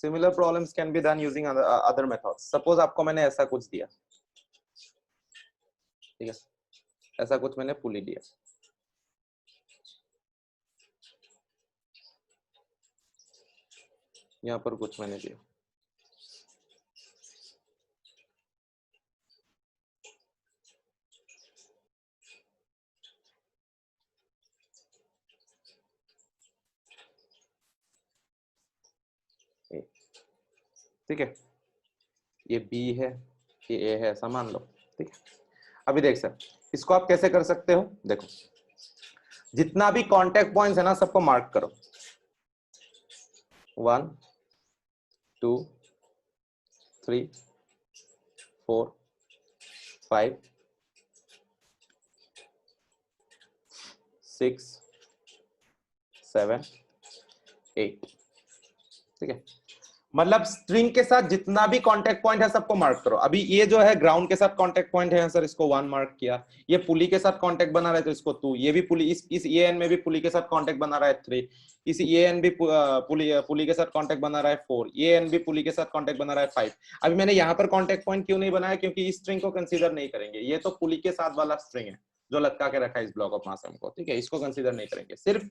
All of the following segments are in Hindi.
Similar problems can be done using other methods. Suppose आपको मैंने ऐसा कुछ दिया, ठीक है, ऐसा कुछ मैंने पुली दिया, यहाँ पर कुछ मैंने दिया, ठीक है, ये बी है, ये ए है, ऐसा मान लो, ठीक है। अभी देख सर, इसको आप कैसे कर सकते हो, देखो जितना भी कांटेक्ट पॉइंट्स है ना सबको मार्क करो, 1 2 3 4 5 6 7 8, ठीक है। मतलब स्ट्रिंग के साथ जितना भी कांटेक्ट पॉइंट है सबको मार्क करो। अभी ये जो है ग्राउंड के साथ कांटेक्ट पॉइंट है सर, इसको 1 मार्क किया। ये पुली के साथ कांटेक्ट बना रहा है तो इसको 2, ये भी पुली, इस एन में भी पुली के साथ कांटेक्ट बना रहा है 3, इस एन भी पुली के साथ कांटेक्ट बना रहा है 4, ये एन भी पुली के साथ कांटेक्ट बना रहा है 5। अभी मैंने यहाँ पर कांटेक्ट पॉइंट क्यों नहीं बनाया, क्योंकि इस स्ट्रिंग को कंसीडर नहीं करेंगे, ये तो पुली के साथ वाला स्ट्रिंग है जो लटका के रखा है इस ब्लॉक ऑफ मास एम को, ठीक है, इसको कंसीडर नहीं करेंगे। सिर्फ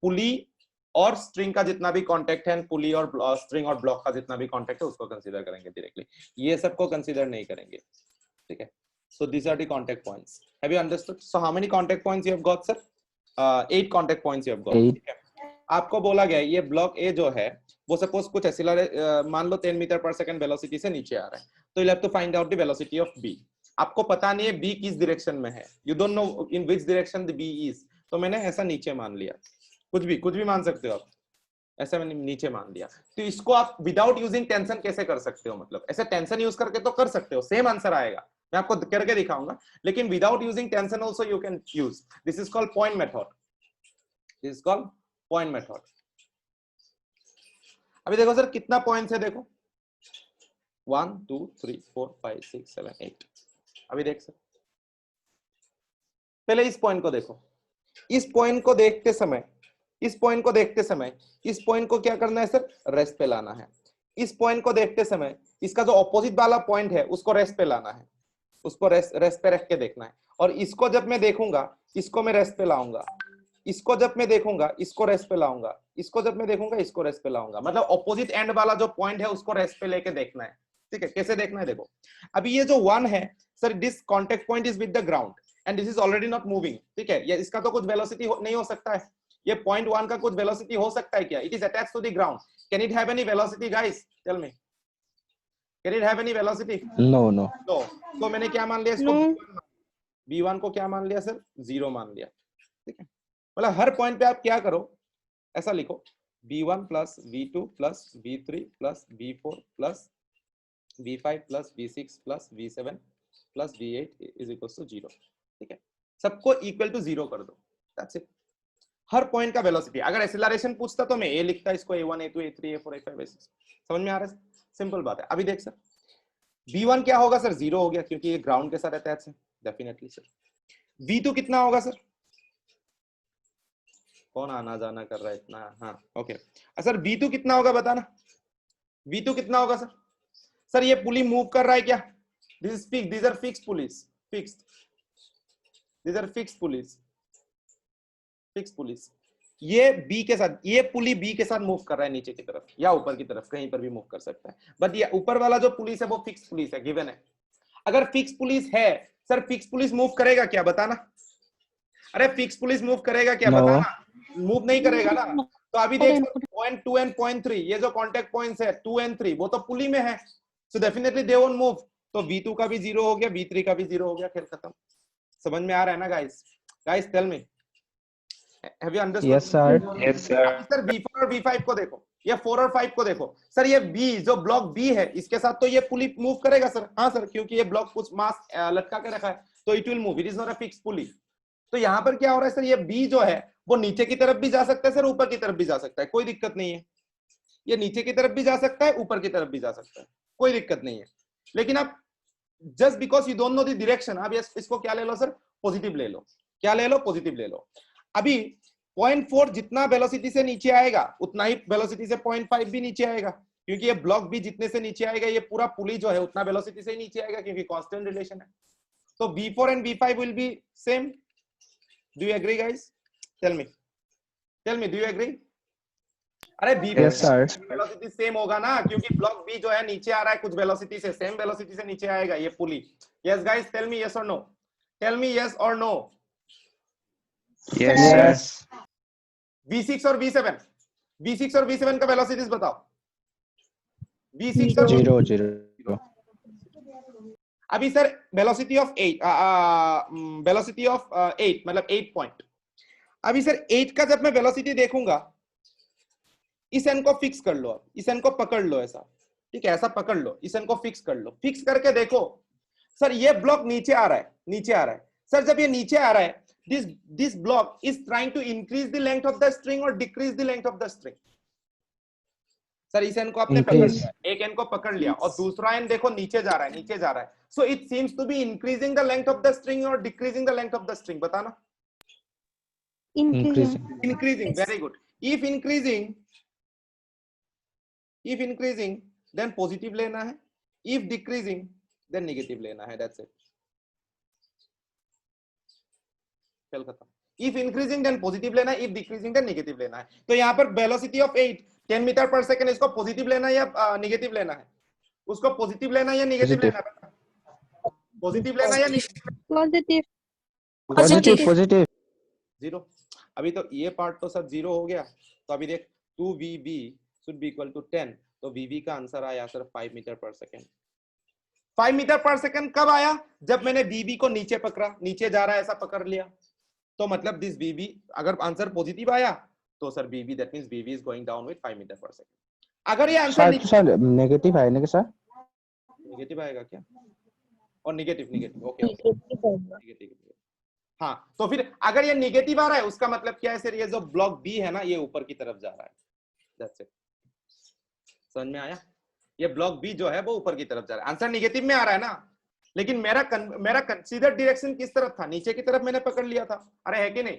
पुली और स्ट्रिंग का जितना भी कांटेक्ट है, पुली और स्ट्रिंग और ब्लॉक का जितना भी कांटेक्ट है उसको कंसीडर करेंगे डायरेक्टली, ये सबको कंसीडर नहीं करेंगे, ठीक है। So this are the contact points, have you understood? So how many contact points you have got sir? 8 contact points you have got, ठीक है। आपको बोला गया ये ब्लॉक ए जो है वो सपोज कुछ मान लो 10 मीटर पर सेकंड वेलोसिटी से नीचे आ रहा है, तो you have to find out the velocity of B. आपको पता नहीं है बी किस डायरेक्शन में है, you don't know in which direction the B is, तो मैंने ऐसा नीचे मान लिया, कुछ भी मान सकते हो आप, ऐसे मैंने नीचे मान लिया। तो इसको आप विदाउट यूजिंग टेंशन कैसे कर सकते हो, मतलब ऐसे टेंशन यूज करके तो कर सकते हो, सेम आंसर आएगा, मैं आपको करके दिखाऊंगा, लेकिन without using tension also you can use, this is called point method, this is called point method. अभी देखो सर कितना पॉइंट्स है, देखो 1 2 3 4 5 6 7 8। अभी देख सर, पहले इस पॉइंट को देखो, इस पॉइंट को देखते समय, इस पॉइंट को देखते समय इस पॉइंट को क्या करना है सर, रेस्ट पे लाना है। इस पॉइंट को देखते समय इसका जो ऑपोजिट वाला पॉइंट है उसको रेस्ट पे लाना है, उसको रेस्ट पे रख के देखना है। और इसको जब मैं देखूंगा इसको मैं रेस्ट पे लाऊंगा, इसको जब मैं देखूंगा इसको रेस्ट पे लाऊंगा, इसको जब मैं देखूंगा इसको रेस्ट पे लाऊंगा, मतलब ऑपोजिट एंड वाला जो पॉइंट है उसको रेस्ट पे लेके देखना है, ठीक है। कैसे देखना है देखो, अभी ये जो 1 है sir, this contact point is with the ground and this is already not moving, ठीक है। ये इसका तो कुछ वेलोसिटी नहीं हो सकता है, ये पॉइंट 1 का कुछ वेलोसिटी हो सकता है क्या? It is attached to the ground, can it have any velocity guys, tell me, can it have any velocity? No no. तो मैंने क्या मान लिया इसको, b1 को क्या मान लिया सर, 0 मान लिया, ठीक है। मतलब हर पॉइंट पे आप क्या करो, ऐसा लिखो b1 plus v2 plus v3 plus v4 plus v5 plus v6 plus v7 plus v8 is equal to 0, ठीक है। सबको इक्वल टू 0 कर दो, दैट्स इट। हर पॉइंट का वेलोसिटी, अगर एक्सेलरेशन पूछता तो मैं ए लिखता, इसको a1 a2 a3 a4 a5 a6, समझ में आ रहा है? सिंपल बात है। अभी देख सर v1 क्या होगा सर, 0 हो गया क्योंकि ये ग्राउंड के साथ अटैच है, डेफिनेटली सर। v2 कितना होगा सर, कौन आना जाना कर रहा है इतना, हाँ ओके सर, v2 कितना होगा बताना, v2 कितना होगा सर? सर ये पुली मूव कर रहा है क्या, this is fix, these are fixed pulleys, fixed, these are fixed pulleys, fixed pulleys. ये बी के साथ, ये पुली बी के साथ मूव कर रहा है नीचे की तरफ या ऊपर की तरफ, कहीं पर भी मूव कर सकता है, बट ये ऊपर वाला जो पुलिस है वो फिक्स पुलिस है, गिवन है। अगर फिक्स पुलिस है सर, फिक्स पुलिस मूव करेगा क्या बताना, अरे फिक्स पुलिस मूव करेगा क्या बताना, मूव नहीं करेगा ना। तो अभी देख पॉइंट 2 एंड पॉइंट 3, ये जो कांटेक्ट पॉइंट्स है 2 एंड 3 वो तो पुली में है, so definitely they won't move, तो v2 का भी 0 हो गया, v3 का भी 0 हो गया, खेल खत्म। समझ में आ रहा है ना guys? Guys tell me, have you understood? Yes sir. Yes sir. Sir v4 और v5 को देखो, या 4 और 5 को देखो सर, ये b जो ब्लॉक b है इसके साथ तो ये पुली मूव करेगा सर, हाँ सर, क्योंकि ये ब्लॉक कुछ मास लटका के रखा है तो it will move, it is not a fixed pulley. तो यहाँ पर क्या हो रहा है सर, ये b जो है वो नीचे की तरफ भी जा सकता है सर, ऊपर की तरफ भी जा सकता है, कोई दिक्कत नहीं है। ये नीचे की तरफ भी जा सकता है, ऊपर की तरफ भी जा सकता है, कोई दिक्कत नहीं है। लेकिन आप just because you don't know the direction, आप इसको क्या ले लो सर, पॉजिटिव ले लो, क्या ले लो, पॉजिटिव ले लो। अभी 0.4 जितना वेलोसिटी से नीचे आएगा उतना ही वेलोसिटी से 0.5 भी नीचे आएगा, क्योंकि ये ब्लॉक बी जितने से नीचे आएगा ये पूरा पुली जो है उतना वेलोसिटी से ही नीचे आएगा, क्योंकि कांस्टेंट रिलेशन है। तो V4 and V5 will be same. Do you agree, guys? Tell me, do you agree? अरे V4 वेलोसिटी सेम होगा ना, क्योंकि ब्लॉक बी जो है नीचे आ रहा है कुछ वेलोसिटी से, सेम वेलोसिटी से नीचे आएगा ये pulley. Yes guys, tell me yes और नो, टेल मी यस और नो। यस। V6 और V7, V6 और V7 का वेलोसिटीज बताओ। V6 और 0 अभी sir velocity of 8, velocity of 8 मतलब 8 पॉइंट। अभी सर 8 का जब मैं वेलोसिटी देखूंगा, इस एन को फिक्स कर लो, इस एन को पकड़ लो ऐसा, ठीक है, ऐसा पकड़ लो, इस एन को फिक्स कर लो। फिक्स करके देखो सर ये ब्लॉक नीचे आ रहा है, नीचे आ रहा है। सर जब ये नीचे आ रहा है, this block is trying to increase the length of the string और decrease the length of the string. Sir इस एन को आपने पकड़ लिया, एक एन को पकड़ लिया और दूसरा एन देखो नीचे जा रहा है, नीचे जा रहा है। So it seems to be increasing the length of the string और decreasing the length of the string. बताना। Increasing, very good. If increasing then positive लेना है, इफ डिक्रीजिंग देन नेगेटिव लेना है, दैट्स इट। चल खत्म। इफ इंक्रीजिंग देन पॉजिटिव लेना है, इफ डिक्रीजिंग देन नेगेटिव लेना है। तो यहाँ पर velocity of 8 10 metre per second, इसको पॉजिटिव लेना है या नेगेटिव लेना है? उसको पॉजिटिव लेना है या नेगेटिव लेना है? पॉजिटिव लेना है या नेगेटिव? पॉजिटिव। 0। अभी तो ये पार्ट तो सब 0 हो गया। तो अभी देख 2VB should be equal to 10, तो VB का आंसर आया sir 5 metre per second. 5 metre per second कब आया? जब मैंने VB को नीचे पकड़ा, नीचे जा रहा है ऐसा पकड़ लिया। तो मतलब दिस VB, अगर आंसर पॉजिटिव आया तो sir VB that means VB is going down with 5 metre per second. अगर ये आंसर नेगेटिव आएगा सर? नेगेटिव आएगा क्या? और नेगेटिव ओके नेगेटिव। हाँ, तो फिर अगर ये नेगेटिव आ रहा है उसका मतलब क्या है सर? ये जो ब्लॉक बी है ना ये ऊपर की तरफ जा रहा है, दैट्स इट। समझ में आया? ये ब्लॉक बी जो है वो ऊपर की तरफ जा रहा है। आंसर नेगेटिव में आ रहा है ना, लेकिन मेरा कंसीडर डायरेक्शन किस तरफ था? नीचे की तरफ मैंने पकड़ लिया था। अरे है कि नहीं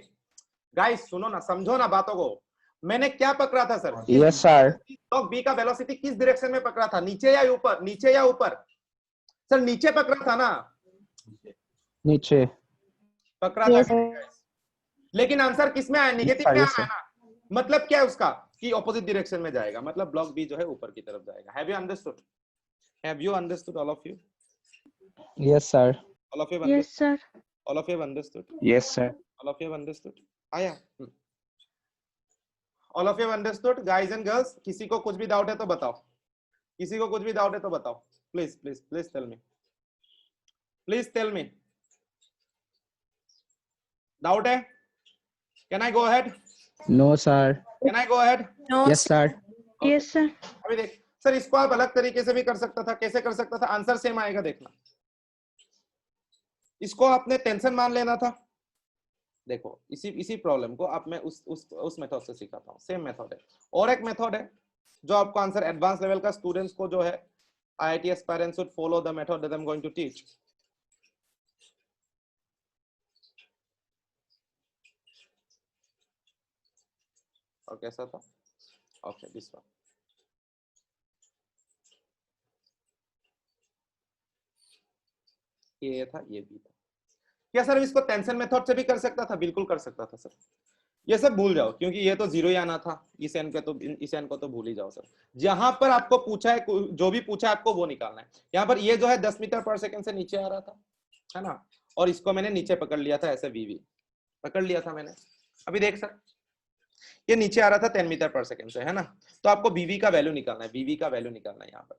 गाइस? सुनो ना, समझो ना बातों को। मैंने क्या पकड़ा था sir? Yes sir. Block B का वेलोसिटी किस डायरेक्शन में पकड़ा था? नीचे या ऊपर? नीचे या ऊपर? सर नीचे पकड़ा था ना, नीचे पकड़ा था। लेकिन आंसर किस में आया? नेगेटिव में आया ना। मतलब क्या है उसका? कि ऑपोजिट डायरेक्शन में जाएगा, मतलब ब्लॉक बी जो है ऊपर की तरफ जाएगा। Have you understood? Have you understood all of you? Yes sir. All of you? Yes, sir. All of you understood? Yes sir. All of you understood? आया? All of you understood guys and girls? किसी को कुछ भी डाउट है तो बताओ, किसी को कुछ भी डाउट है तो बताओ। Please please please tell me, please tell me. Doubt है? Can I go ahead? No sir. Can I go ahead? No. Yes sir. Yes, sir. अभी देख सर, इसको आप अलग तरीके से भी कर सकता था। कैसे कर सकता था? आंसर सेम आएगा, देखना। इसको आपने टेंशन मान लेना था। देखो इसी प्रॉब्लम को आप मैं उस मेथड से सिखाता हूँ, सेम मेथड है। और एक मेथड है जो आपको आंसर एडवांस लेवल का स्टूडेंट्स को जो है IIT aspirants should follow the method that I am going to teach. और कैसा था? Okay this one. ये था, ये भी था। क्या सर इसको टेंशन मेथड से भी कर सकता था? बिल्कुल कर सकता था सर। ये सब भूल जाओ, क्योंकि ये तो 0 ही आना था। इस एन को तो भूल ही जाओ सर। जहां पर आपको पूछा है, जो भी पूछा है आपको वो निकालना है। यहाँ पर ये जो है 10 मीटर पर सेकंड से नीचे आ रहा था, है ना, और इसको मैंने नीचे पकड़ लिया था, ऐसे VB पकड़ लिया था मैंने। अभी देख सर, ये नीचे आ रहा था 10 मीटर पर सेकंड से, है ना। तो आपको VB का वैल्यू निकालना है, VB का वैल्यू निकालना है यहाँ पर।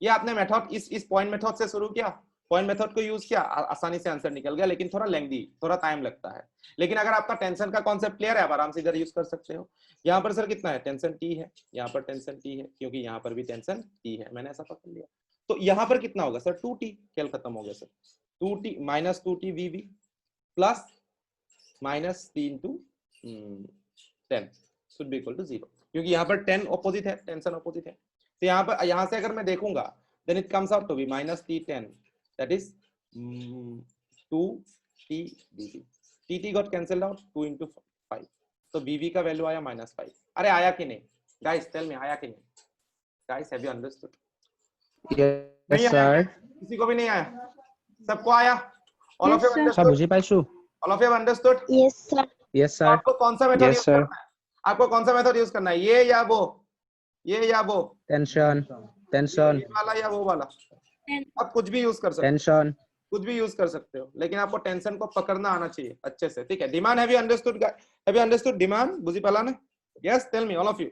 ये आपने मेथड इस पॉइंट मेथड से शुरू किया, पॉइंट मेथड को यूज किया, आसानी से आंसर निकल गया, लेकिन थोड़ा लेंथी, थोड़ा टाइम लगता है। लेकिन अगर आपका टेंशन का कॉन्सेप्ट क्लियर है, आप आराम से इधर यूज कर सकते हो। यहाँ पर सर कितना है? टेंशन T है, यहाँ पर टेंशन T है, क्योंकि यहाँ पर भी टेंशन T है, मैंने ऐसा पकड़ लिया। तो यहाँ पर कितना होगा सर? 2T। खेल खत्म हो गया sir. 2T minus 2T VB plus minus 3 into 10 should be equal to 0, क्योंकि यहाँ पर 10 ऑपोजिट है, टेंशन ऑपोजिट है। तो यहाँ से अगर मैं देखूंगा, then it comes out to be minus T10, that is 2T VB. TT got cancelled out, 2 into 5, तो VB का वैल्यू आया -5। अरे आया कि नहीं गाइस? टेल मी, आया कि नहीं? Guys have you understood? Yes, नहीं आया क्या? sir. किसी को भी नहीं आया? सबको आया? All of Yes, you sir. Sir, understood? बुझी पाइछु? All of you understood? Yes, sir. Yes, तो sir. आपको कौन सा मेथड Yes, यूज sir. करना है? आपको कौन सा मेथड यूज करना है? ये या वो? ये या वो? Tension. Tension. ये वाला या वो वाला? आप कुछ भी यूज कर सकते हो, Tension. कुछ भी यूज कर सकते हो, लेकिन आपको टेंशन को पकड़ना आना चाहिए अच्छे से, ठीक है? Demand have you understood? Have you understood demand? बुझी पाला ने? Yes, tell me all of you.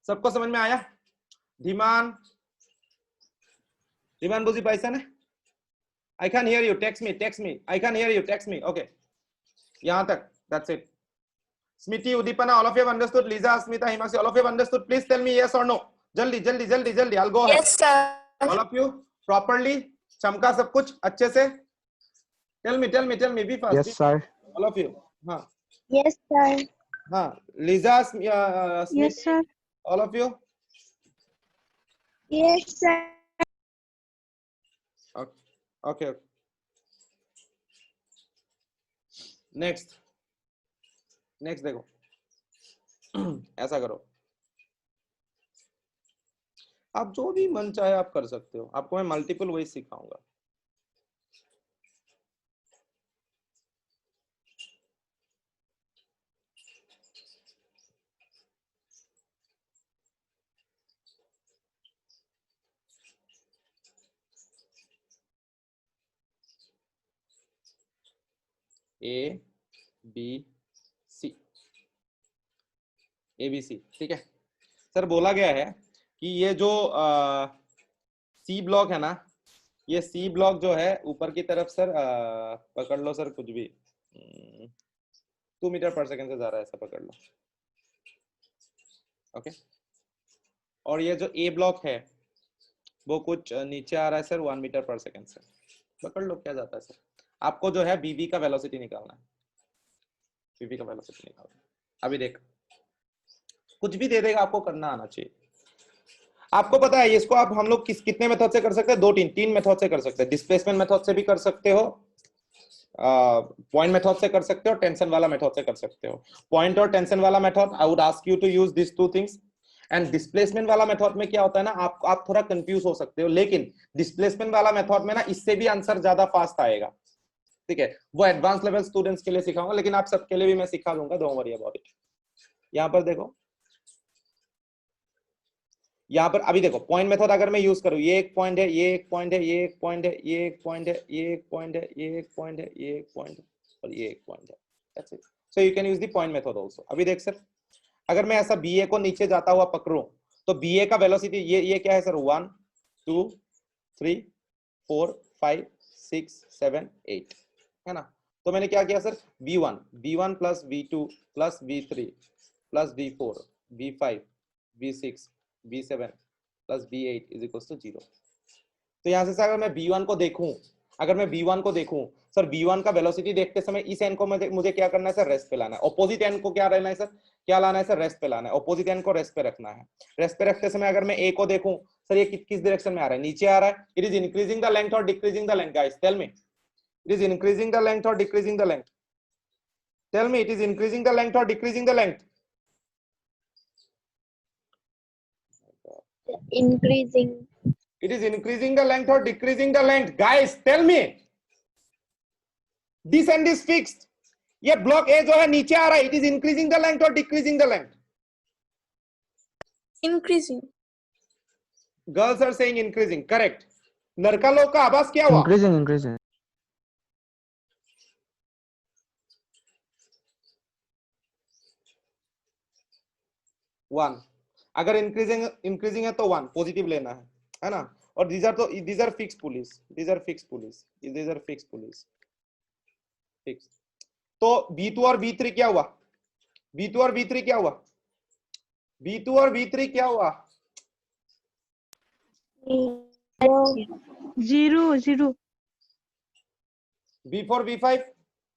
सबको समझ में आया? डिमांड डिमांड बुझी पाइसा ने? I can't hear you. Text me. I can't hear you. Text me. Okay. यहाँ तक. That's it. Smiti, Udipana, all of you have understood. Lisa, Smita, Himaksi, all of you have understood. Please tell me yes or no. जल्दी. I'll go ahead. Yes, sir. All of you properly. चमका सब कुछ अच्छे से. Tell me. Be fast. Yes, sir. All of you. हाँ. Yes, sir. हाँ. Lisa, Smiti, Yes, sir. all of you. Yes, sir. Okay. Next देखो. ऐसा करो, आप जो भी मन चाहे आप कर सकते हो. आपको मैं मल्टीपल वेज सिखाऊंगा. A B C ABC, ठीक है सर. बोला गया है कि ये जो सी ब्लॉक है ना, ये सी ब्लॉक जो है ऊपर की तरफ सर पकड़ लो सर, कुछ भी 2 मीटर पर सेकंड से जा रहा है, ऐसा पकड़ लो. ओके. और ये जो ए ब्लॉक है वो कुछ नीचे आ रहा है सर 1 मीटर पर सेकंड से. पकड़ लो क्या जाता है सर. आपको जो है बीवी का वेलोसिटी निकालना है. बीवी का वेलोसिटी निकालना है. अभी देख, कुछ भी दे देगा, आपको करना आना चाहिए. आपको पता है इसको आप हम लोग कितने मेथड से कर सकते हैं? 3 मेथड से कर सकते हैं. डिस्प्लेसमेंट मेथड से भी कर सकते हो, पॉइंट मेथड से कर सकते हो, टेंशन वाला मेथड से कर सकते हो. पॉइंट और टेंशन वाला method I would ask you to use this 2 things. And displacement वाला मेथड में क्या होता है ना, आप थोड़ा कंफ्यूज हो सकते हो, लेकिन डिस्प्लेसमेंट वाला मेथड में ना इससे भी आंसर ज्यादा फास्ट आएगा, ठीक है? वो एडवांस लेवल स्टूडेंट्स के लिए सिखाऊंगा, लेकिन आप सबके लिए भी मैं सिखा दूंगा, डोंट वरी अबाउट इट. यहाँ पर देखो, यहाँ पर अभी देखो पॉइंट मेथड अगर मैं यूज करूं, ये एक पॉइंट है, ये एक पॉइंट है, ये एक पॉइंट है, ये एक पॉइंट है, ये एक पॉइंट है, ये एक पॉइंट है, ये एक पॉइंट है और ये एक पॉइंट है. That's it it. So you can use the point method also. अभी देख सर, अगर मैं ऐसा बीए को नीचे जाता हुआ पकड़ूं तो बीए का वेलोसिटी ये क्या है सर? 1 2 3 4 5 6 7 8 है ना. तो मैंने क्या किया sir? v1 plus v2 plus v3 plus v4 v5 v6 v7 plus v8 is equal to 0. तो यहां से अगर मैं v1 को देखूं, सर v1 का वेलोसिटी देखते समय इस एंड को मुझे क्या करना है सर? रेस्ट पे लाना है. ऑपोजिट एंड को क्या रहना है सर? क्या लाना है सर? रेस्ट पे लाना है. ऑपोजिट एंड को रेस्ट पे रखना है. रेस्ट पे रखते समय अगर मैं ए को देखूं, सर ये किस डायरेक्शन में आ रहा है? नीचे आ रहा है. It is increasing the length और decreasing the length? Guys tell me, it is increasing the length और decreasing the length? Tell me, it is increasing the length और decreasing the length? Increasing. It is increasing the length or decreasing the length? Guys, tell me. This end is fixed. ये ब्लॉक ए जो है नीचे आ रहा है. It is increasing the length or decreasing the length? Increasing. Girls are saying increasing. Correct. लड़का लोग का आवाज क्या हुआ? Increasing. 1. अगर इंक्रीजिंग है तो 1 पॉजिटिव लेना है ना. और these are fixed pulleys. Fixed. तो B2 और B3 क्या हुआ? B2 और B3 क्या हुआ? Zero. B4 B5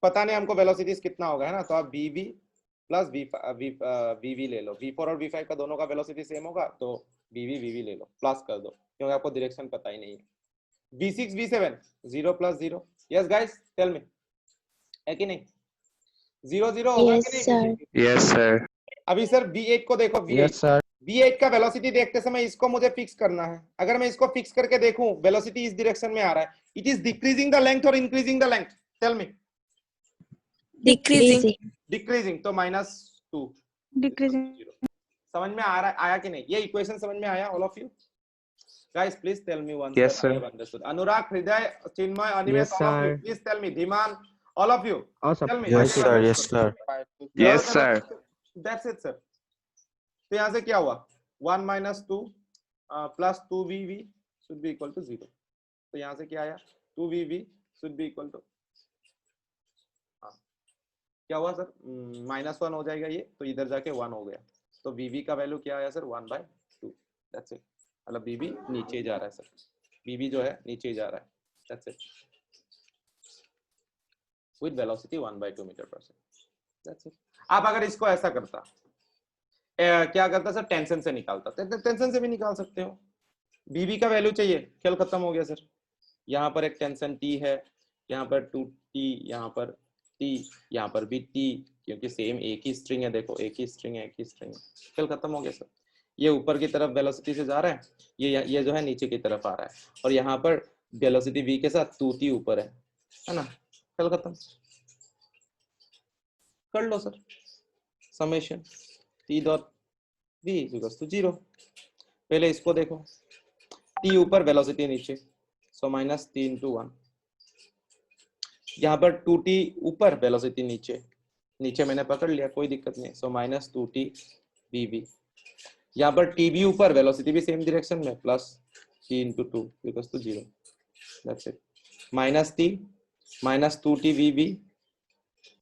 पता नहीं हमको वेलोसिटीज कितना होगा, है ना. तो आप BV प्लस VV ले लो. V4 और V5 का दोनों का वेलोसिटी सेम होगा, तो VV ले लो, प्लस कर दो, क्योंकि आपको डायरेक्शन पता ही नहीं है. V6 V7 0 plus 0. Yes guys, tell me, है कि नहीं? 0 0 होगा कि नहीं? Yes, sir. अभी सर B8 को देखो. Yes, sir. v8 का वेलोसिटी देखते समय इसको मुझे फिक्स करना है। अगर मैं इसको फिक्स करके देखूं, वेलोसिटी इस डायरेक्शन में आ रहा है, it is decreasing the length और increasing the length? Tell me. Decreasing. Decreasing, तो -2 Decreasing. समझ में आ रहा है, आया कि नहीं? ये इक्वेशन समझ में आया all of you? Guys please tell me once Yes, that I sir. Have understood. Anurag, Hriday, Chinmay, Animesh, Yes, all of you sir. Please tell me. Dhiman, all of you All tell me. Yes, sir. Yes, sir. Yes, sir. That's it sir. तो यहां से क्या हुआ? 1 - 2 plus 2vv should be equal to 0। तो यहां से क्या आया? 2vv should be equal to, क्या हुआ सर? -1 हो जाएगा ये, तो इधर जाके 1 हो गया। तो vv का वैल्यू क्या आया सर? 1/2। That's it. मतलब vv नीचे जा रहा है सर, vv जो है नीचे जा रहा है। दैट्स इट, विद वेलोसिटी 1/2 मीटर पर सेकंड। दैट्स इट। आप अगर इसको ऐसा करता, क्या करता सर? टेंशन से निकालता। टेंशन से भी निकाल सकते हो। vv का वैल्यू चाहिए, खेल खत्म हो गया सर। यहाँ पर एक टेंशन t है, यहाँ पर 2t, यहाँ पर t, यहाँ पर भी t, क्योंकि सेम एक ही स्ट्रिंग है। देखो एक ही स्ट्रिंग है, एक ही स्ट्रिंग है। खेल खत्म हो गया सर। ये ऊपर की तरफ वेलोसिटी से जा रहा है, ये जो है नीचे की तरफ आ रहा है, और यहाँ पर वेलोसिटी v के साथ 2t ऊपर है ना? खेल खत्म। कर लो sir, summation t dot v equals to 0। पहले इसको देखो, t ऊपर वेलोसिटी नीचे, सो -3 × 1। यहाँ पर 2t ऊपर वेलोसिटी नीचे, नीचे मैंने पकड़ लिया, कोई दिक्कत नहीं। सो -2t vv। यहाँ पर tv ऊपर, वेलोसिटी भी सेम डायरेक्शन में, +3 × 2 इक्वल्स टू 0। दैट्स इट। -t -2t vv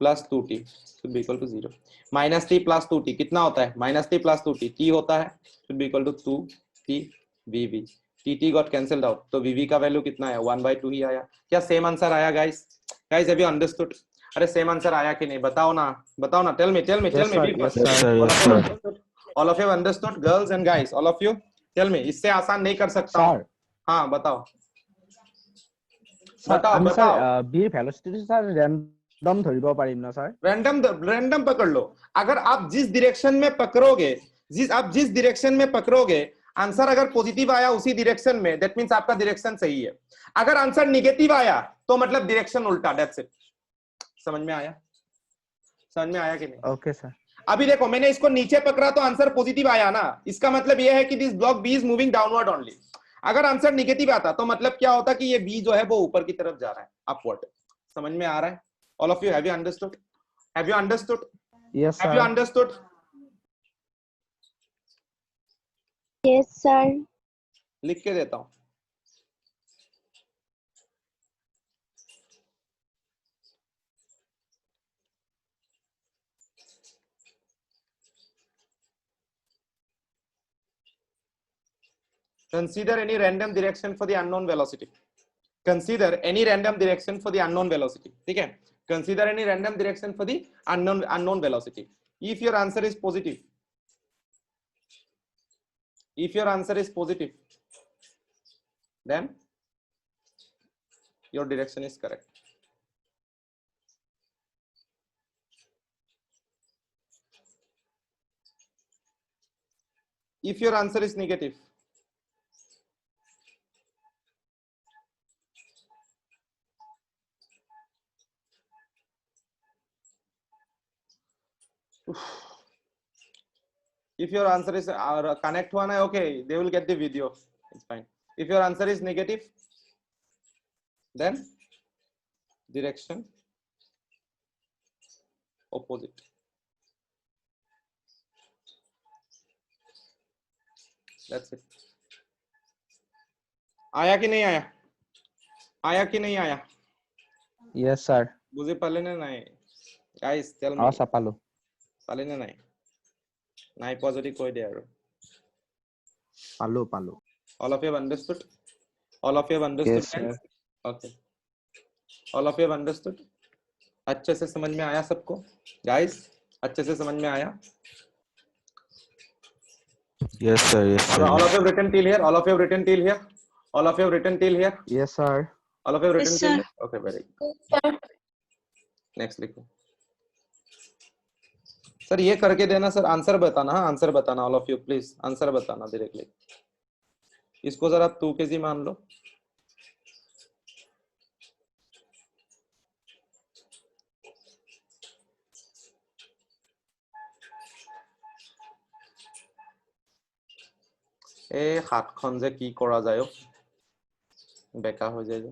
plus 2t should be equal to 0। -t + 2t कितना होता है? -t + 2t t होता है, should be equal to 2t vv। tt got cancelled out, तो vv का वैल्यू कितना है? 1/2 ही आया। क्या सेम आंसर आया guys? Guys have you understood? अरे सेम आंसर आया कि नहीं? बताओ ना, बताओ ना। Tell me Yes, sir. बी Yes, Yes, sir. sir. Yes, sir. All of you understood? Girls and guys, all of you tell me. इससे आसान नहीं कर सकता हूं। Sir. हाँ बताओ, Sir, बताओ আমি बताओ। Sir b velocity sir random ধরিব পাৰিম না স্যার? रैंडम पकड़ लो। अगर आप जिस डायरेक्शन में पकड़ोगे, जिस डायरेक्शन में पकड़ोगे, आंसर अगर पॉजिटिव आया उसी डायरेक्शन में, दैट मींस आपका डायरेक्शन सही है। अगर आंसर नेगेटिव आया तो मतलब डायरेक्शन उल्टा। That's it. समझ में आया? समझ में आया कि नहीं? Okay sir. अभी देखो, मैंने इसको नीचे पकड़ा तो आंसर पॉजिटिव आया ना, इसका मतलब यह है कि this block B is moving downward only. अगर आंसर नेगेटिव आता तो मतलब क्या होता कि ये बी जो है वो ऊपर की तरफ जा रहा है, अपवर्ड। समझ में आ रहा है? All of you have you understood? Have you understood? Yes, Have you sir. understood? Yes, sir. लिख के देता हूं। Consider any random direction for the unknown velocity. Consider any random direction for the unknown velocity. ठीक है? Consider any random direction for the unknown velocity. If your answer is positive, then your direction is correct. If your answer is negative, if your answer is connect one, okay, they will get the video, it's fine. If your answer is negative, then direction opposite. That's it. आया कि नहीं आया? आया कि नहीं आया? Yes, sir. बुझे पाले ना नहीं? Guys, tell me. আশা পালো। পালে না নাই? নাই পোৱা যদি কৈ দে আৰু। পালো। All of you have understood? All of you have understood? Yes, sir. Okay. All of you have understood? अच्छे से समझ में आया सबको? Guys, अच्छे से समझ में आया? Yes, sir. Yes, sir. All of you have written till here? All of you have written till here? All of you have written till here? Yes, sir. All of you have written Yes, till sir. here? Okay, very good. Next लिखो। सर ये करके देना सर, आंसर बताना। हाँ आंसर बताना, all of you please answer बताना डायरेक्टली। इसको जरा 2 kg मान लो। এই হাতখন যে কি কৰা যায় ও, বেকা হৈ যায় যে।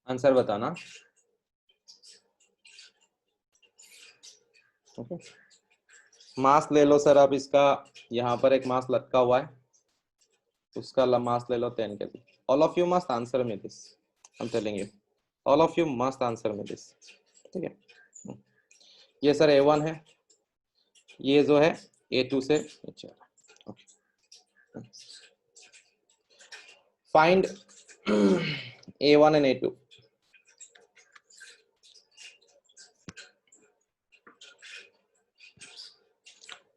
आंसर बताना। ओके, मास ले लो सर आप इसका, यहाँ पर एक मास लटका हुआ है, उसका मास ले लो 10 kg। All of you must answer me this, I am telling you, all of you must answer me this. ठीक है, ये सर A1 है, ये जो है A2 से नीचे। Okay, find A1 and A2।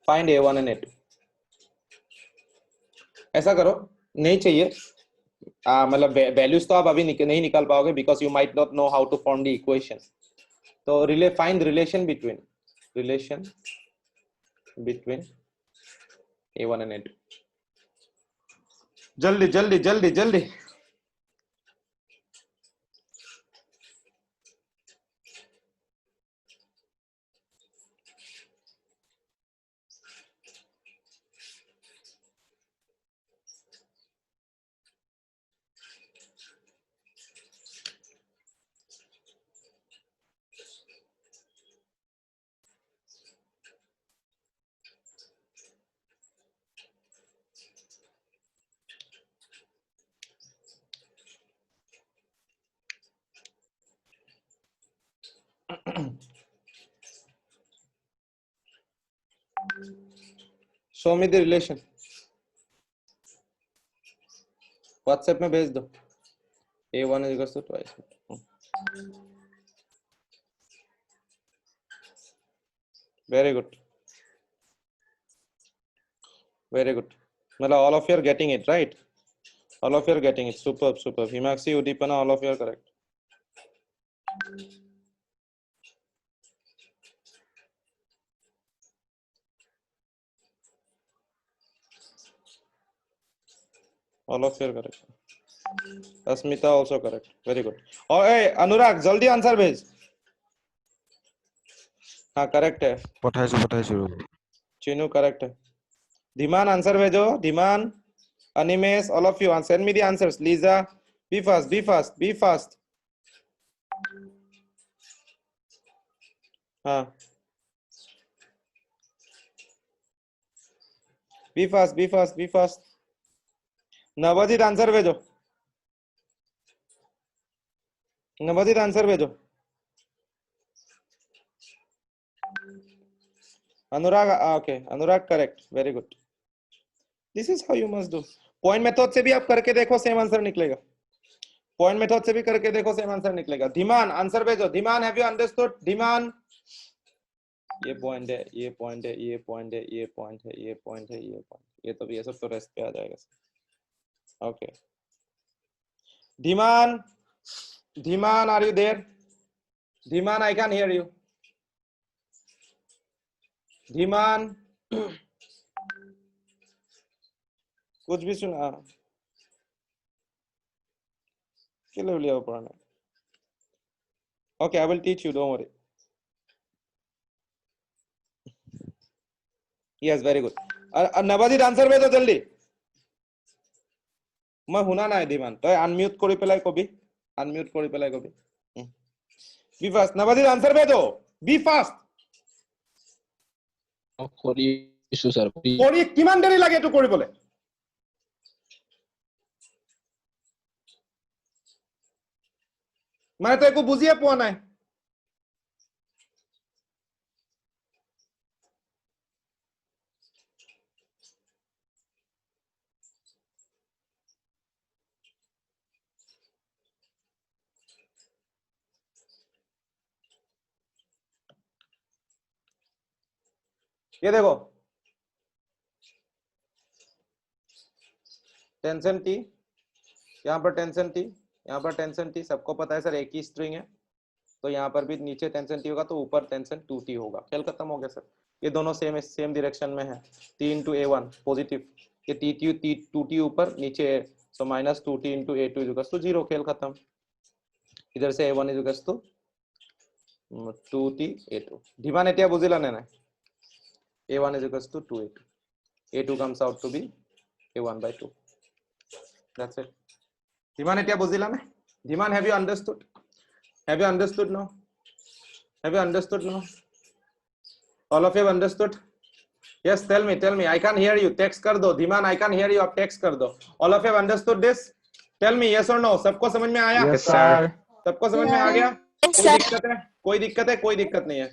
Find A1 and A2। ऐसा करो, नहीं चाहिए मतलब वैल्यूज तो आप अभी नहीं निकाल पाओगे, because you might not know how to form the equation. तो find relation between A1 and A2। जल्दी जल्दी जल्दी जल्दी। Show me the relation, WhatsApp में भेज दो। A1 is equals to twice। Very good, very good, मतलब all of you are getting it right, all of you are getting it, superb superb। Himakshi, Udipana, all of you are correct। all of you are correct। Asmita also correct, very good। और अनुराग जल्दी आंसर भेज। हाँ करेक्ट है, पठाइछु चिनू करेक्ट है। धीमान आंसर भेजो, Dhiman, Animesh, all of you send me the answers। Lisa, be fast, be fast, be fast। हाँ be fast, be fast, be fast। Navjeet answer भेजो, नवजीत आंसर भेजो। Anurag, okay Anurag correct, very good. This is how you must do. Point method से भी आप करके देखो, सेम आंसर निकलेगा। पॉइंट मेथड से भी करके देखो, सेम आंसर निकलेगा। धीमान आंसर भेजो, Dhiman, have you understood? Dhiman, ये पॉइंट है, ये पॉइंट है, ये पॉइंट है, ये पॉइंट है, ये पॉइंट है, ये पॉइंट, ये तो ये सब तो रेस्ट पे आ जाएगा। Okay Dhiman, Dhiman are you there? Dhiman I can hear you. Dhiman कुछ भी सुना के लिए लिया पढ़ना। Okay I will teach you, don't worry. Yes very good. Navjeet answer भेजो जल्दी। मैं শুনা নাই ধীমান, তই আনমিউট কৰি পেলাই কবি, আনমিউট কৰি পেলাই কবি। বি ফাস্ট, নবজিত আনসার भेजो, বি ফাস্ট। কৰিছো স্যাৰ। কৰি কিমান দেৰি লাগে এটো কৰিবলে? মানে তো একো বুঝিয়ে পোৱা নাই। ये देखो टेंशन टी, यहाँ पर टेंशन टी, यहाँ पर टेंशन टी, सबको पता है सर एक ही स्ट्रिंग है, तो यहाँ पर भी नीचे टेंशन टी होगा तो ऊपर टेंशन 2t होगा। खेल खत्म हो गया सर। ये दोनों सेम डायरेक्शन में है, t इंटू a1 पॉजिटिव, ये t2t ऊपर नीचे है, so minus 2t into a2 is 0। खेल खत्म। इधर से a1 इज 2t a2। ढीमान एटिया बुझिला ने ना, a1 is 2a2, a2 comes out to be a1/2। That's it। ढीमान एटिया बुझिला ने? ढीमान, have you understood? Have you understood now? Have you understood now? All of you have understood? Yes, tell me, I can't hear you, text कर दो। ढीमान, I can't hear you, आप text कर दो। All of you have understood this? Tell me yes or no, सबको समझ में आया? Yes, sir. सबको समझ में आ गया? कोई दिक्कत है? कोई दिक्कत है? कोई दिक्कत नहीं है,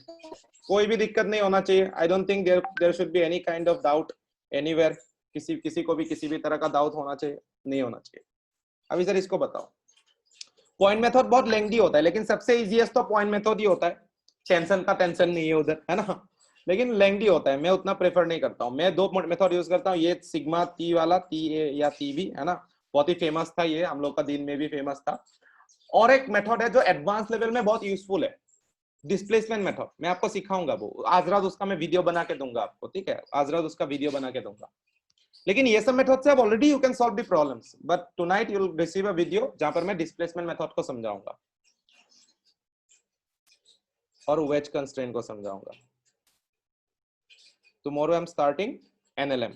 कोई भी दिक्कत नहीं होना चाहिए। I don't think there should be any kind of doubt anywhere. किसी को भी किसी भी तरह का डाउट होना चाहिए, नहीं होना चाहिए। अभी सर इसको बताओ, पॉइंट मेथड बहुत लेंथी होता है, लेकिन सबसे इजीएस्ट तो पॉइंट मेथड ही होता है। टेंशन का टेंशन नहीं है उधर, है ना, लेकिन लेंथी होता है। मैं उतना प्रेफर नहीं करता हूँ। मैं 2 मेथड यूज करता हूँ, ये सिग्मा टी वाला, टी ए या टी बी, है ना, बहुत ही फेमस था ये, हम लोग का दिन में भी फेमस था। और एक मेथड है जो एडवांस लेवल में बहुत यूजफुल है, डिस्प्लेसमेंट मेथड। मैं आपको सिखाऊंगा वो, आज रात उसका मैं वीडियो बना के दूंगा आपको, ठीक है, आज रात उसका वीडियो बना के दूंगा। लेकिन ये सब मेथड से आप already you can solve the problems, but tonight you will receive a video जहां पर मैं डिस्प्लेसमेंट मेथड को समझाऊंगा और वेज कंस्ट्रेंट को समझाऊंगा। Tomorrow I am starting NLM.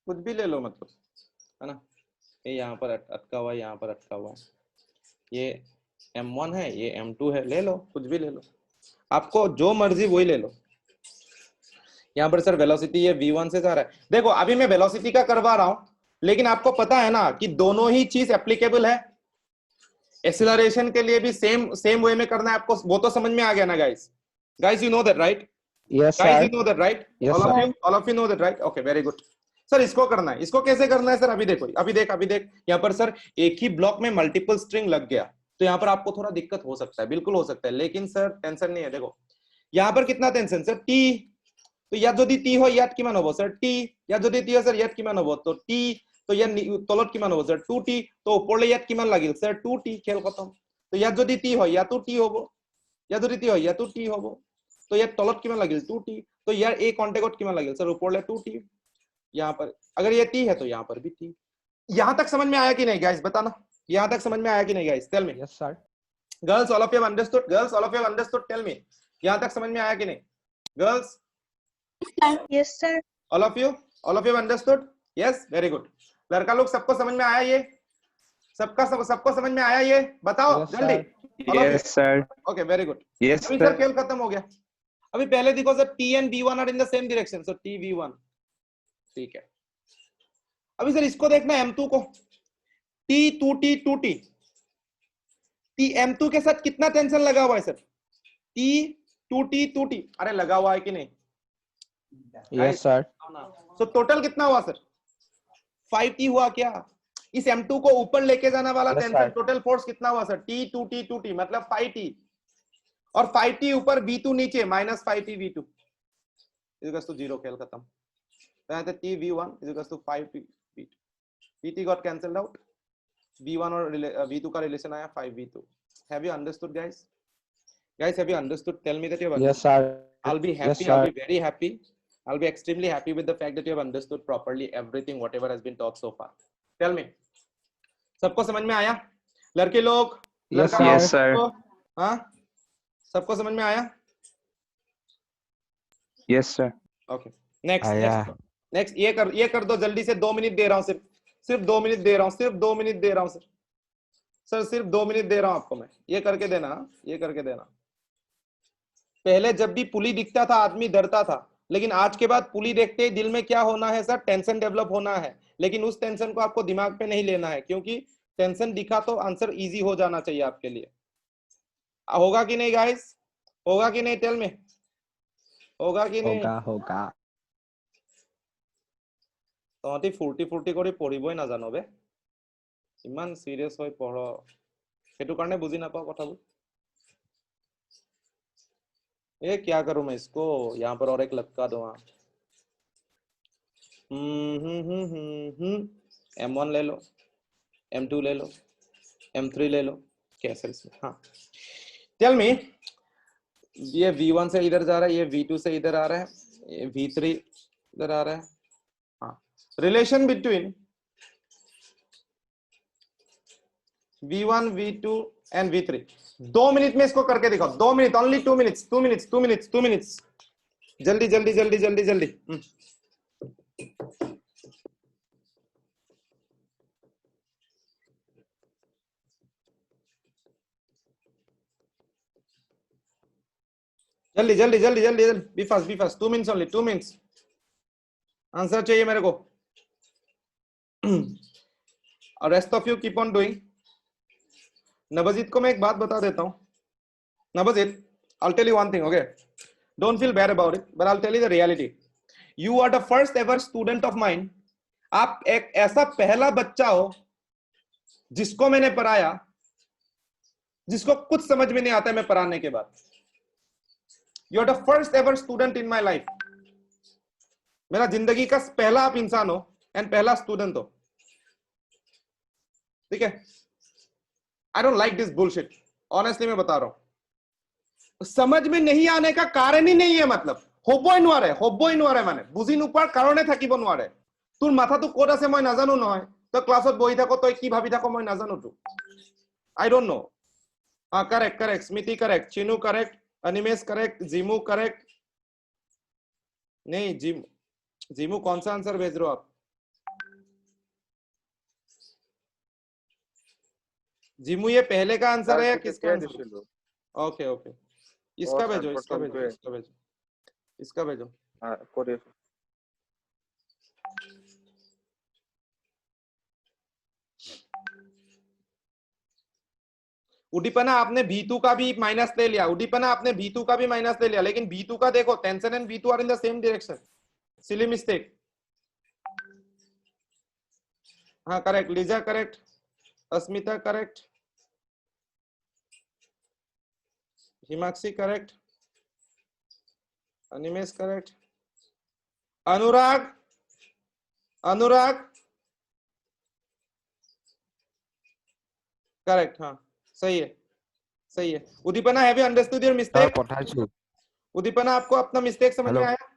कुछ भी ले लो मतलब, है ना, ये यहाँ पर अटका हुआ है, यहाँ पर अटका हुआ है, ये M1 है, ये M2 है, ले लो, कुछ भी ले लो, आपको जो मर्जी वही ले लो। यहाँ पर सर वेलोसिटी ये v1 से जा रहा है। देखो अभी मैं वेलोसिटी का करवा रहा हूं, लेकिन आपको पता है ना कि दोनों ही चीज एप्लीकेबल है। एक्सीलरेशन के लिए भी सेम वे में करना है आपको, वो तो समझ में आ गया ना guys? Guys you know that right? Yes, Guys, sir. you know that, right? Yes, all of you know that, right? Okay, very good. Sir इसको करना है, इसको कैसे करना है सर? अभी देखो, अभी देख यहाँ पर सर एक ही ब्लॉक में मल्टीपल स्ट्रिंग लग गया, तो यहाँ पर आपको थोड़ा दिक्कत हो सकता है, बिल्कुल हो सकता है, लेकिन सर टेंशन नहीं है। देखो यहाँ पर कितना टेंशन सर, टी, तो या যদি टी हो याद किमान होबो सर, टी या যদি टी हो सर याद किमान होबो, तो टी तो या तলত किमान होबो सर 2t, तो ऊपर याद किमान लागिल सर 2t। खेल खत्म। तो या যদি टी हो या तो टी होबो, या যদি टी हो या तो टी होबो, तो यार तলত किमान लागिल 2t, तो यार ए कॉन्टेक्ट किमान लागिल सर ऊपर 2t। यहाँ पर अगर ये t है तो यहाँ पर भी t। यहाँ तक समझ में आया कि नहीं गाइस, बताना, यहाँ तक समझ में आया कि नहीं guys? Tell me. Yes, sir. Girls all of you have understood? Girls all of you have understood? Tell me, यहाँ तक समझ में आया कि नहीं? Girls Yes, sir. All of you have understood? Yes, very good. लड़का लोग सबको समझ में आया? ये सबको समझ में आया? ये बताओ Yes, जल्दी। sir. Yes, sir. Okay, very good. Yes, अभी सर sir. खेल खत्म हो गया। अभी पहले देखो sir t and v1 are in the same direction, so t v1, ठीक है। अभी सर इसको देखना m2 को, t 2t 2t, t m2 के साथ कितना टेंशन लगा हुआ है सर? t 2t 2t, अरे लगा हुआ है कि नहीं? Yes, sir. सो टोटल कितना हुआ सर? 5t हुआ क्या? इस m2 को ऊपर लेके जाने वाला Yes, tension, sir. Total force कितना हुआ सर? t 2t 2t मतलब 5t, और 5t ऊपर v2 नीचे minus 5t v2 equals to 0। खेल खत्म। तो यहाँ t v1 equals to 5t v2, pt got cancelled out, v1 और v2 का रिलेशन आया 5v2। Have you understood guys? Guys, have you understood? Tell me that you have understood. Yes, sir. I'll be happy. Yes, I'll sir. be very happy. I'll be extremely happy with the fact that you have understood properly everything, whatever has been taught so far. Tell me. सबको समझ में आया? लड़के लोग, Yes, लड़का Yes, sir. लोग, हाँ? सबको समझ में आया? Yes, sir. Okay. Next, आया। next ये कर दो जल्दी से। 2 मिनट दे रहा हूँ, सिर्फ 2 मिनट दे रहा हूँ, सिर्फ 2 मिनट दे रहा हूँ सर, सिर्फ 2 मिनट दे रहा हूँ आपको मैं। ये करके देना, ये करके देना। पहले जब भी पुली दिखता था आदमी डरता था, लेकिन आज के बाद पुली देखते ही दिल में क्या होना है सर? टेंशन डेवलप होना है। लेकिन उस टेंशन को आपको दिमाग पे नहीं लेना है, क्योंकि टेंशन दिखा तो आंसर इजी हो जाना चाहिए आपके लिए। होगा कि नहीं गाइस? होगा कि नहीं? टेल में, होगा कि नहीं? होगा। তহঁতি ফুৰ্তি কৰি পঢ়িবই নাজানো বে ইমান সিৰিয়াস হৈ পঢ় সেইটো কাৰণে বুজি নাপাও কথাবোৰ ये क्या करूं मैं इसको यहाँ पर और एक लटका दूं M1 ले लो M2 ले लो M3 ले लो कैसे इसमें हाँ टेल मी ये V1 से इधर जा रहा है ये V2 से इधर आ रहा है ये V3 इधर आ रहा है हाँ relation between V1 V2 and V3 2 minute में इसको करके दिखाओ 2 minute only 2 minutes 2 minutes 2 minutes 2 minutes जल्दी जल्दी जल्दी जल्दी जल्दी जल्दी जल्दी जल्दी जल्दी be fast 2 minutes only 2 minutes answer चाहिए मेरे को और rest of you keep on doing Navjeet को मैं एक बात बता देता हूं Navjeet I'll tell you one thing okay don't feel bad about it but I'll tell you the reality you are the first ever student of mine आप एक ऐसा पहला बच्चा हो जिसको मैंने पढ़ाया जिसको कुछ समझ में नहीं आता मैं पढ़ाने के बाद you are the first ever student in my life मेरा जिंदगी का पहला आप इंसान हो एंड पहला स्टूडेंट हो ठीक है I don't like this bullshit. Honestly मैं बता रहा हूं समझ में नहीं आने का कारण ही नहीं है मतलब হবই নোৱাৰে মানে বুজি নোপোৱাৰ কাৰণে থাকিব নোৱাৰে তোৰ মাথাটো ক'ত আছে মই নাজানো নহয় তই ক্লাছত বহি থাক তই কি ভাবি থাক মই নাজানো তো I don't know हाँ correct Smiti correct Chinu correct Animesh correct Jimu correct नहीं जिमू कौन सा आंसर भेज रहे हो आप जिमू ये पहले का आंसर है या किसका आंसर ओके इसका भेजो इसका भेजो हां करे उडीपना आपने V2 का भी माइनस ले लिया उडीपना आपने V2 का भी माइनस ले लिया लेकिन V2 का देखो tension and V2 are in the same direction silly mistake हाँ correct Liza correct Asmita correct Himakshi correct Animesh correct Anurag correct हाँ सही है Udipana have you understood your mistake Udipana आपको अपना मिस्टेक समझ में आया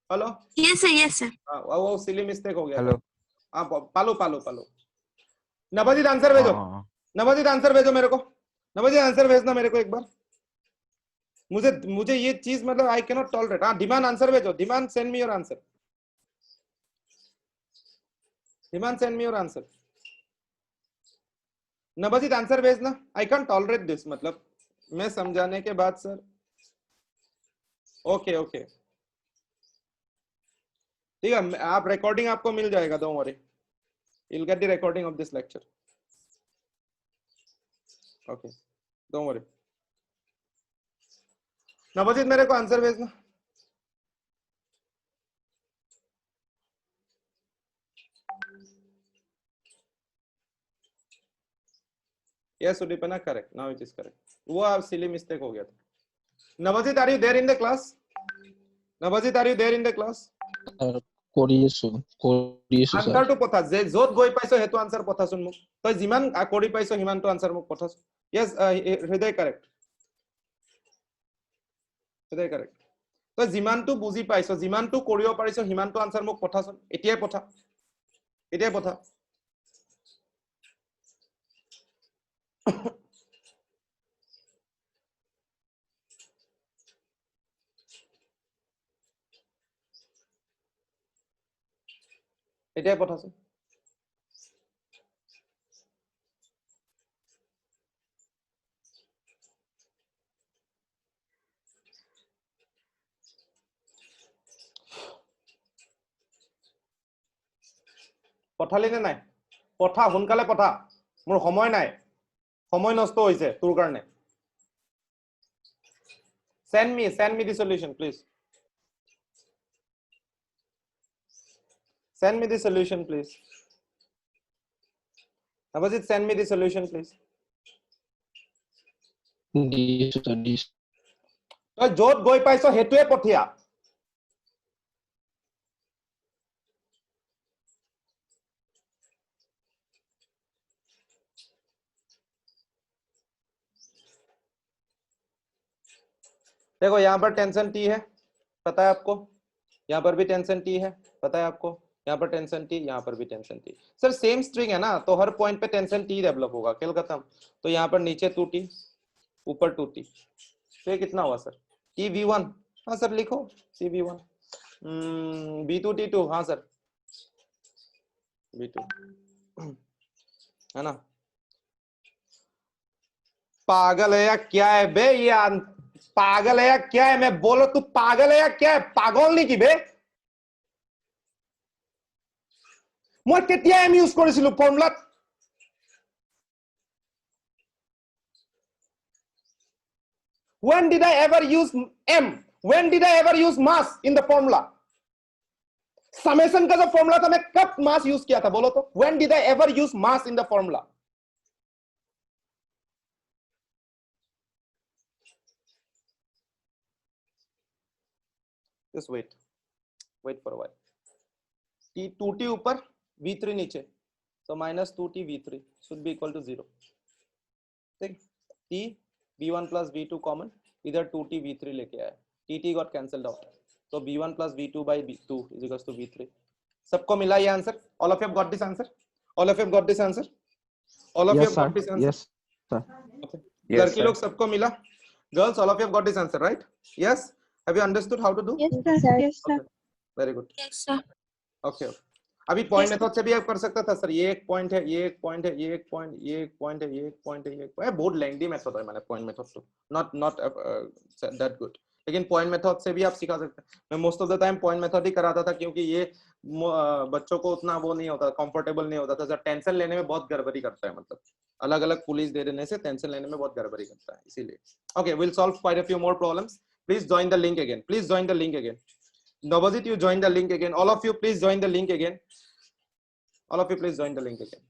हेलो Yes, sir. हाँ वो सिली मिस्टेक हो गया हेलो आप पालो नवजीत आंसर भेजो नवजीत आंसर भेजो मेरे को नवजीत आंसर भेजना मेरे को एक बार मुझे ये चीज मतलब आई कैन नॉट टॉलरेट हाँ डिमांड आंसर भेजो demand send me your answer Navjeet answer भेजना आई कैन टॉलरेट दिस मतलब मैं समझाने के बाद सर ओके ठीक है आप रिकॉर्डिंग आपको मिल जाएगा don't worry you'll get the recording of this lecture okay don't worry Navjeet मेरे को आंसर भेजना yes Udipana correct now it is correct वो आप सिली मिस्टेक हो गया था Navjeet are you there in the class কৰিছো স্যার আনসাৰটো পঠা যে যত গৈ পাইছো হেতু আনসাৰ পঠাচোন মোক তই যিমান কৰি পাইছো হিমানটো আনসাৰ মোক পঠাচোন yes হৃদয় কাৰেক্ট তই যিমানটো বুজি পাইছো যিমানটো কৰিব পাৰিছো হিমানটো আনসাৰ মোক পঠাচোন এতিয়াই পঠা এতিয়াই পঠাচোন পঠালি নে নাই পঠা সোনকালে পঠা মোৰ সময় নাই সময় নষ্ট হৈছে তোৰ কাৰণে send me the solution please Send me the solution, please. Abhijit, send me the solution, please. দিছো sir, দিছো। তই য'ত গৈ পাইছ হেতুৱে পঠিয়া। देखो यहाँ पर टेंशन टी है, पता है आपको, यहाँ पर भी टेंशन टी है, पता है आपको, यहाँ पर टेंशन टी, यहाँ पर भी tension T. Sir same string है ना, तो हर पॉइंट पे टेंशन टी डेवलप होगा, खेल खत्म। तो यहाँ पर नीचे 2t, ऊपर 2t, तो ये कितना हुआ सर? टी v1, हाँ सर लिखो टी v1, b2 t2, हाँ सर b2 है ना। पागल है या क्या है बे ये, पागल है या क्या है? मैं बोलो तू पागल है या क्या है? पागल नहीं की बे। मैं केতিয়া m यूज কৰিছিলো formula? When did I ever use m? When did I ever use mass in the formula? Summation का जो फॉर्मूला था मैं कब मास यूज किया था बोलो तो? When did I ever use mass in the formula? Just wait for a while. t 2t ऊपर v3 नीचे, तो minus 2t v3 should be equal to 0. ठीक, t v1 plus v2 common, इधर 2t v3 लेके आया, tt got cancelled out, तो v1 plus v2 by v2 is equals to v3. सबको मिला ये answer? All of you have got this answer? All of you have got this answer? All of you Yes, have sir. got this answer? Yes, sir. Okay. Yes, लड़की लोग सबको मिला? Girls, all of you have got this answer, right? Yes? Have you understood how to do? Yes, sir. Yes, sir. Okay. Very good. Yes, sir. Okay. अभी पॉइंट Yes, मेथड से भी आप कर सकता था सर, ये एक पॉइंट है, ये एक पॉइंट है, ये एक पॉइंट, ये एक पॉइंट है, ये एक पॉइंट है, ये एक पॉइंट है, बहुत लेंथी मेथड है, मैंने पॉइंट मेथड तो नॉट दैट गुड, लेकिन पॉइंट मेथड से भी आप सिखा सकते हैं। मैं most of the time point method ही कराता था, क्योंकि ये बच्चों को उतना वो नहीं होता, कंफर्टेबल नहीं होता था सर, टेंशन लेने में बहुत गड़बड़ी करता है, मतलब अलग अलग पुलिस दे देने से टेंशन लेने में बहुत गड़बड़ी करता है, इसीलिए। Okay, will solve quite a few more problems. Please join the link again, please join the link again. Navajit, you join the link again. All of you, please join the link again. All of you, please join the link again.